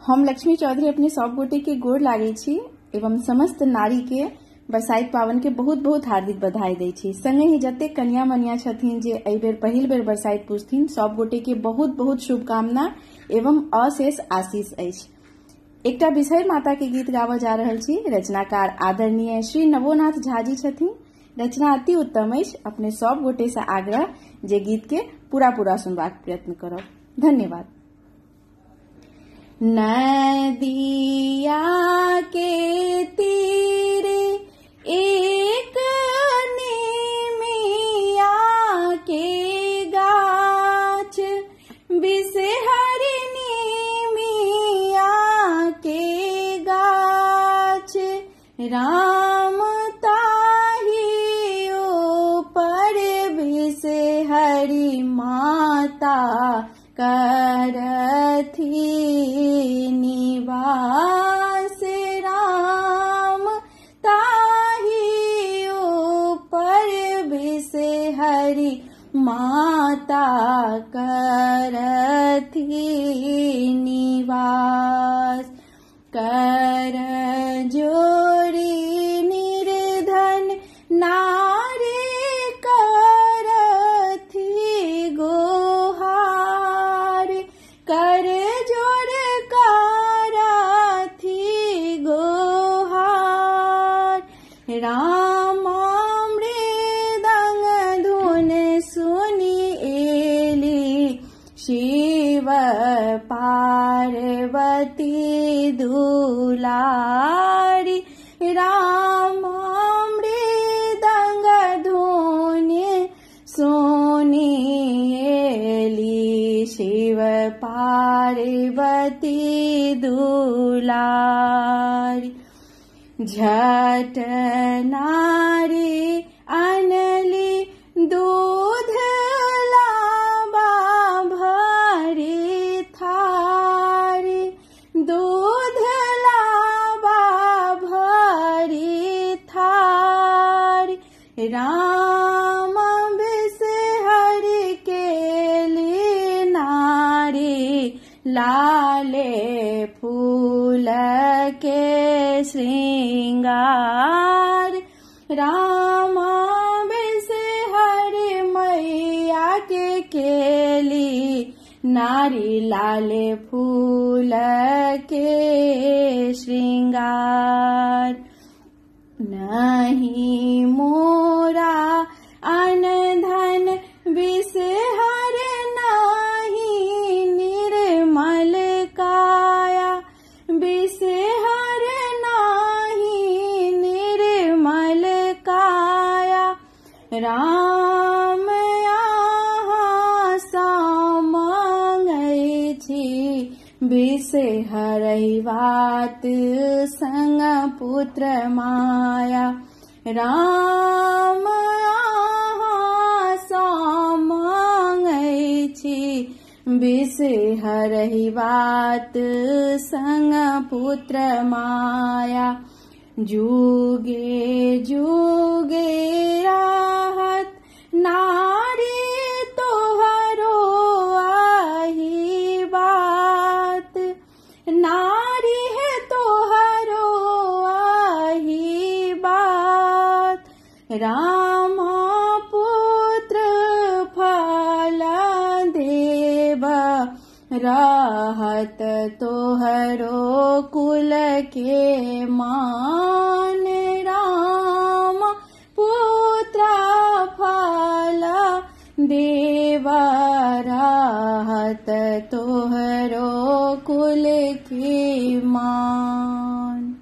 हम लक्ष्मी चौधरी अपने सब गोटे के गोर लागे छी एवं समस्त नारी के बरसाइत पावन के बहुत बहुत हार्दिक बधाई दै छी। संगे ही जते कन्या मनिया छथिन जे एहि बेर पहिल बेर बरसाइत पूजथिन सब गोटे के बहुत बहुत शुभकामना एवं अशेष आशीष अछि। एकटा बिसहरि माता के गीत गाबऽ जा रहल छी। रचनाकार आदरणीय श्री नवोनाथ झा जी छथिन। रचना अति उत्तम अछि। अपने सब गोटे से आग्रह जे गीत के पूरा सुनबाक प्रयत्न करब। धन्यवाद। नदिया के तीरे एक नेमिया के गाछ, बिसहरि नेमिया के गाछ, राम ताहि ऊपर बिसहरि माता करथि निवास, राम ताहि ऊपर बिसहरि माता करथि निवास। कर जोड़ी निर्धन नारी करथि गोहार, कर जोड़ करथि गोहार, राम मृदंग धुन सुनि एली शिव पार्वती दुलारी, राम मृदंग धुन सुनि एली शिव पार्वती दुलारी। झट नारी अनली दूध लाबा भरी थारी, दूध लाबा भरी थारी, राम बिसहरि केली नारी लाले फूल के श्रृंगार, राम बिसहरि मैया के केली नारी लाले फूल के श्रृंगार। नहीं मोरा अनधन बिसहर नहीं निर्मल काया, बिसहर नहीं निर्मल काया, राम यहाँ सामंगै छी बिसहरै वात संग पुत्र माया, राम यहाँ सामंगै छी बिसहरै वात संग पुत्र माया। जुगे जुगे राहत नारी तोहरो आही बात, नारी है तोहरो आही बात, राम पुत्र फल देव राहत तोहरो कुल के मान, राम पुत्र फल देव राहत तोहरो कुल के मान।